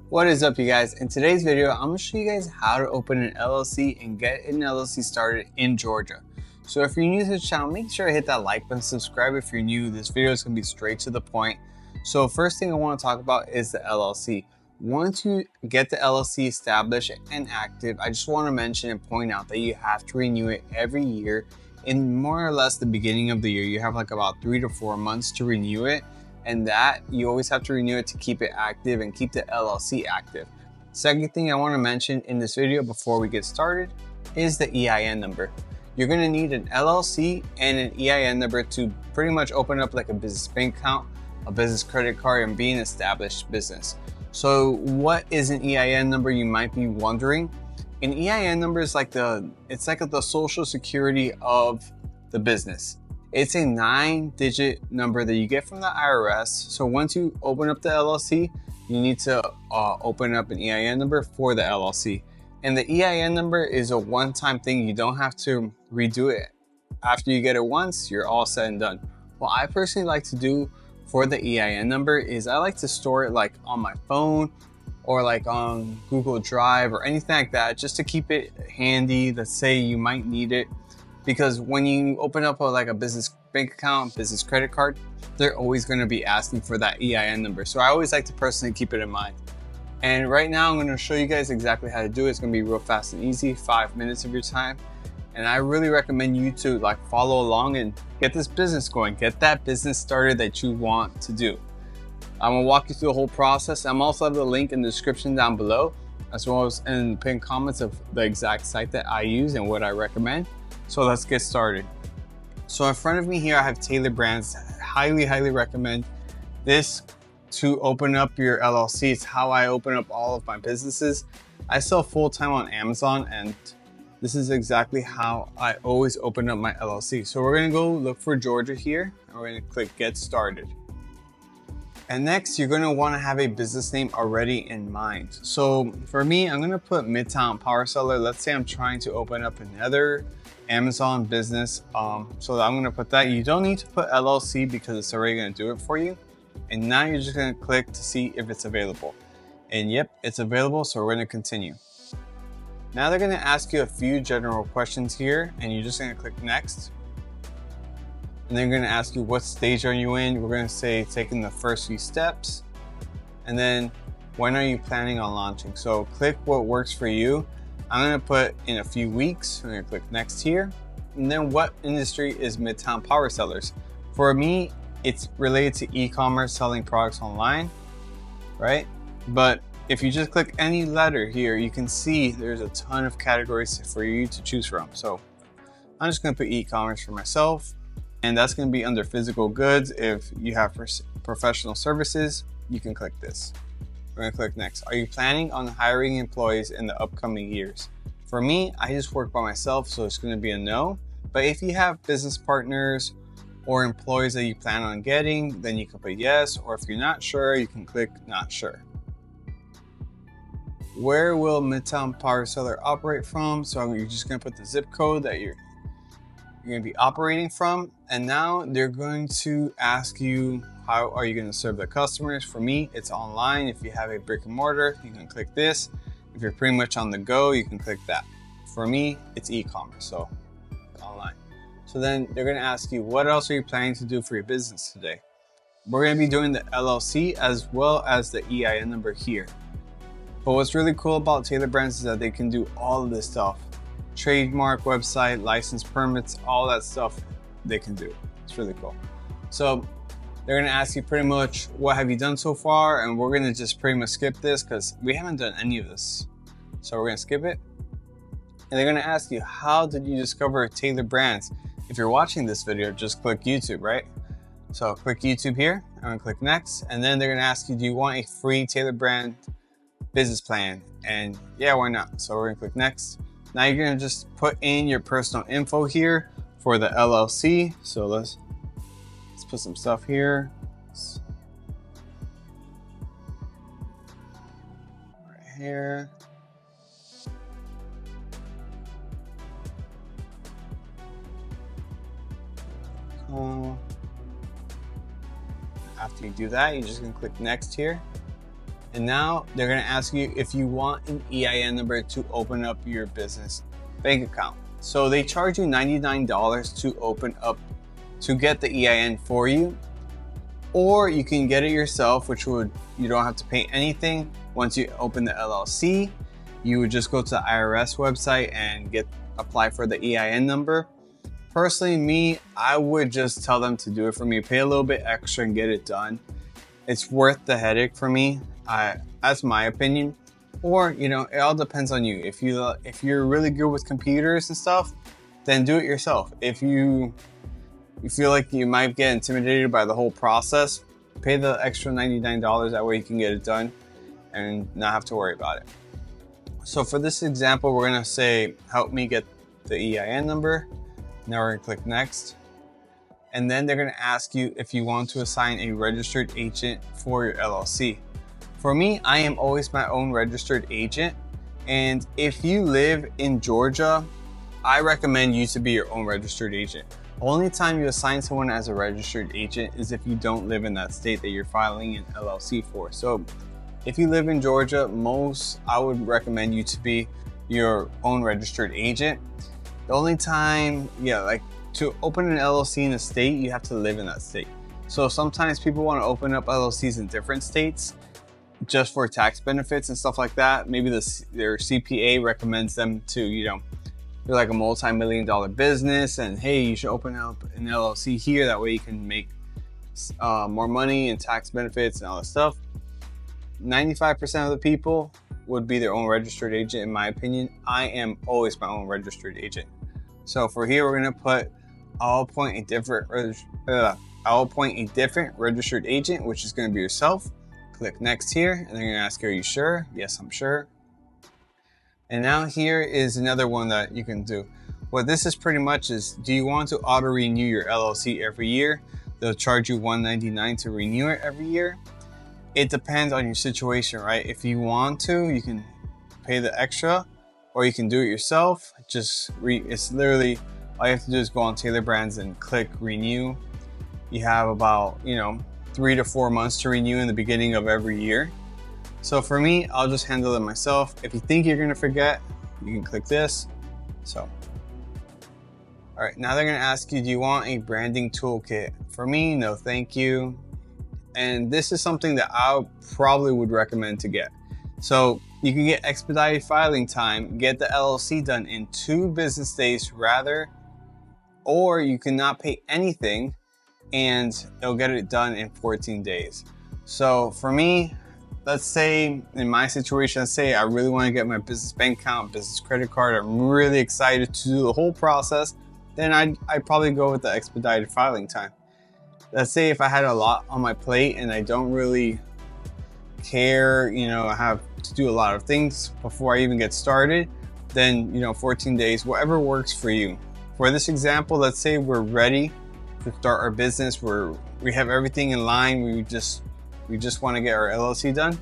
What is up, you guys? In today's video, I'm going to show you guys how to open an LLC and get an LLC started in Georgia. So if you're new to the channel, make sure to hit that like button, subscribe if you're new. This video is going to be straight to the point. So first thing I want to talk about is the LLC. Once you get the LLC established and active, I just want to mention and point out that you have to renew it every year. In more or less the beginning of the year, you have like about 3 to 4 months to renew it. And that you always have to renew it to keep it active and keep the LLC active. Second thing I want to mention in this video before we get started is the EIN number. You're going to need an LLC and an EIN number to pretty much open up like a business bank account, a business credit card, and be an established business. So what is an EIN number, you might be wondering? An EIN number is like the social security of the business. It's a 9-digit number that you get from the IRS. So once you open up the LLC, you need to open up an EIN number for the LLC. And the EIN number is a one-time thing. You don't have to redo it. After you get it once, you're all said and done. What I personally like to do for the EIN number is I like to store it like on my phone or like on Google Drive or anything like that, just to keep it handy. Let's say you might need it. Because when you open up a business bank account, business credit card, they're always going to be asking for that EIN number. So I always like to personally keep it in mind. And right now I'm going to show you guys exactly how to do it. It's going to be real fast and easy, 5 minutes of your time. And I really recommend you to follow along and get this business going. Get that business started that you want to do. I'm going to walk you through the whole process. I'm also have the link in the description down below, as well as in the pinned comments of the exact site that I use and what I recommend. So let's get started. So in front of me here, I have 𝗧𝗓 Brands. Highly recommend this to open up your LLC. It's how I open up all of my businesses. I sell full-time on Amazon, and this is exactly how I always open up my LLC. So we're gonna go look for Georgia here, and we're gonna click Get Started. And next, you're gonna wanna have a business name already in mind. So for me, I'm gonna put Midtown Power Seller. Let's say I'm trying to open up another Amazon business. So I'm gonna put that. You don't need to put LLC because it's already gonna do it for you. And now you're just gonna click to see if it's available. And yep, it's available, so we're gonna continue. Now they're gonna ask you a few general questions here, and you're just gonna click Next. And they're gonna ask you what stage are you in. We're gonna say taking the first few steps. And then when are you planning on launching? So click what works for you. I'm gonna put in a few weeks. I'm gonna click Next here. And then what industry is Midtown Power Sellers? For me, it's related to e-commerce, selling products online, right? But if you just click any letter here, you can see there's a ton of categories for you to choose from. So I'm just gonna put e-commerce for myself. And that's going to be under physical goods. If you have professional services, you can click this. We're going to click Next. Are you planning on hiring employees in the upcoming years? For me, I just work by myself, so it's going to be a no. But if you have business partners or employees that you plan on getting, then you can put yes. Or if you're not sure, you can click Not Sure. Where will Midtown Power Seller operate from? So you're just going to put the zip code that you're going to be operating from. And now they're going to ask you, how are you going to serve the customers? For me, it's online. If you have a brick and mortar, you can click this. If you're pretty much on the go, you can click that. For me, it's e-commerce, so online. So then they're going to ask you, what else are you planning to do for your business today? We're going to be doing the LLC as well as the EIN number here. But what's really cool about 𝗧𝗓 Brands is that they can do all of this stuff. Trademark, website, license, permits, all that stuff they can do. It's really cool. So they're gonna ask you pretty much, what have you done so far? And we're gonna just pretty much skip this because we haven't done any of this. So we're gonna skip it. And they're gonna ask you, how did you discover 𝗧𝗓 Brands? If you're watching this video, just click YouTube, right? So click YouTube here. I'm gonna click Next. And then they're gonna ask you, do you want a free 𝗧𝗓 Brand business plan? And yeah, why not? So we're gonna click Next. Now you're gonna just put in your personal info here for the LLC. So let's put some stuff here. Right here. Cool. After you do that, you're just gonna click Next here. And now they're going to ask you if you want an EIN number to open up your business bank account. So they charge you $99 to get the EIN for you, or you can get it yourself, which you don't have to pay anything. Once you open the LLC, you would just go to the IRS website and apply for the EIN number. Personally, me, I would just tell them to do it for me, pay a little bit extra and get it done. It's worth the headache for me. That's my opinion. Or, it all depends on you. If you're really good with computers and stuff, then do it yourself. If you feel like you might get intimidated by the whole process, pay the extra $99. That way you can get it done and not have to worry about it. So for this example, we're gonna say, help me get the EIN number. Now we're gonna click next. And then they're gonna ask you if you want to assign a registered agent for your LLC. For me, I am always my own registered agent. And if you live in Georgia, I recommend you to be your own registered agent. Only time you assign someone as a registered agent is if you don't live in that state that you're filing an LLC for. So if you live in Georgia, I would recommend you to be your own registered agent. The only time, to open an LLC in a state, you have to live in that state. So sometimes people want to open up LLCs in different states just for tax benefits and stuff like that. Maybe their CPA recommends them to, you're like a multi-million-dollar business and hey, you should open up an LLC here. That way you can make more money and tax benefits and all that stuff. 95% of the people would be their own registered agent, in my opinion. I am always my own registered agent. So for here, we're gonna put, I'll appoint a different registered agent, which is gonna be yourself. Click next here, and they're gonna ask, are you sure? Yes, I'm sure. And now here is another one that you can do. What this is pretty much is, do you want to auto renew your LLC every year? They'll charge you $199 to renew it every year. It depends on your situation, right? If you want to, you can pay the extra, or you can do it yourself. It's literally, all you have to do is go on Taylor Brands and click renew. You have about, 3 to 4 months to renew in the beginning of every year. So for me, I'll just handle it myself. If you think you're gonna forget, you can click this. So, all right, now they're gonna ask you, do you want a branding toolkit? For me, no, thank you. And this is something that I probably would recommend to get. So you can get expedited filing time, get the LLC done in 2 business days rather, or you cannot pay anything and it'll get it done in 14 days. So for me, let's say in my situation, let's say I really want to get my business bank account, business credit card, I'm really excited to do the whole process, then I'd probably go with the expedited filing time. Let's say if I had a lot on my plate and I don't really care, I have to do a lot of things before I even get started, then 14 days, whatever works for you. For this example, let's say we're ready to start our business, we have everything in line, we just want to get our LLC done,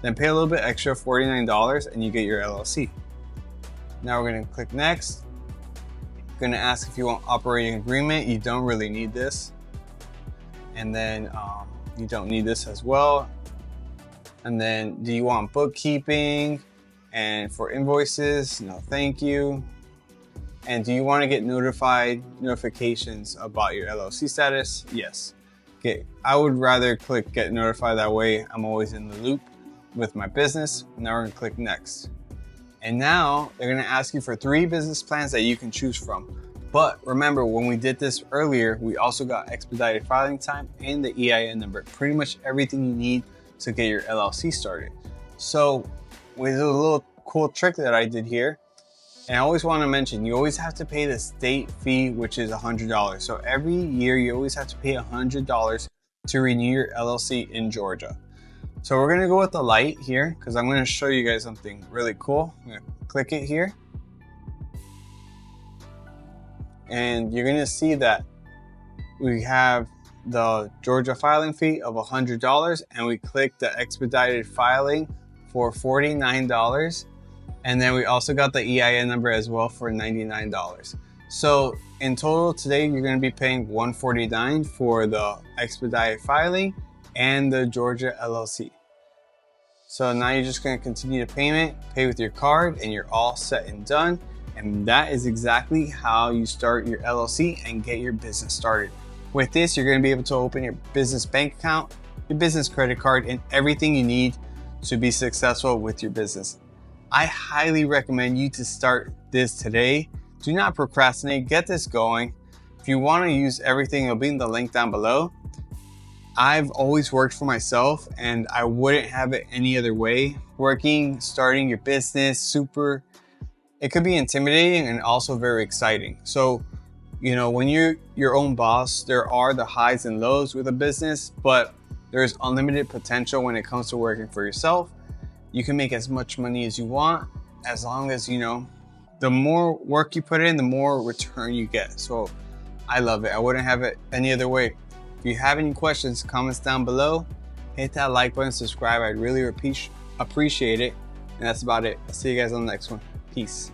then pay a little bit extra, $49, and you get your LLC. Now we're going to click next. Going to ask if you want operating agreement. You don't really need this. And then you don't need this as well. And then, do you want bookkeeping and for invoices? No, thank you. And do you want to get notifications about your LLC status? Yes. Okay, I would rather click get notified. That way I'm always in the loop with my business. Now we're gonna click next. And now they're gonna ask you for 3 business plans that you can choose from. But remember, when we did this earlier, we also got expedited filing time and the EIN number, pretty much everything you need to get your LLC started. So with a little cool trick that I did here, and I always want to mention, you always have to pay the state fee, which is $100. So every year you always have to pay $100 to renew your LLC in Georgia. So we're going to go with the light here because I'm going to show you guys something really cool. I'm going to click it here. And you're going to see that we have the Georgia filing fee of $100 and we click the expedited filing for $49. And then we also got the EIN number as well for $99. So in total today, you're going to be paying $149 for the expedited filing and the Georgia LLC. So now you're just going to continue the payment, pay with your card, and you're all set and done. And that is exactly how you start your LLC and get your business started. With this, you're going to be able to open your business bank account, your business credit card, and everything you need to be successful with your business. I highly recommend you to start this today. Do not procrastinate, get this going. If you want to use everything, it'll be in the link down below. I've always worked for myself and I wouldn't have it any other way. Starting your business, it could be intimidating and also very exciting. So, when you're your own boss, there are the highs and lows with a business, but there's unlimited potential when it comes to working for yourself. You can make as much money as you want, as long as, the more work you put in, the more return you get. So I love it. I wouldn't have it any other way. If you have any questions, comments down below. Hit that like button, subscribe. I'd really appreciate it. And that's about it. I'll see you guys on the next one. Peace.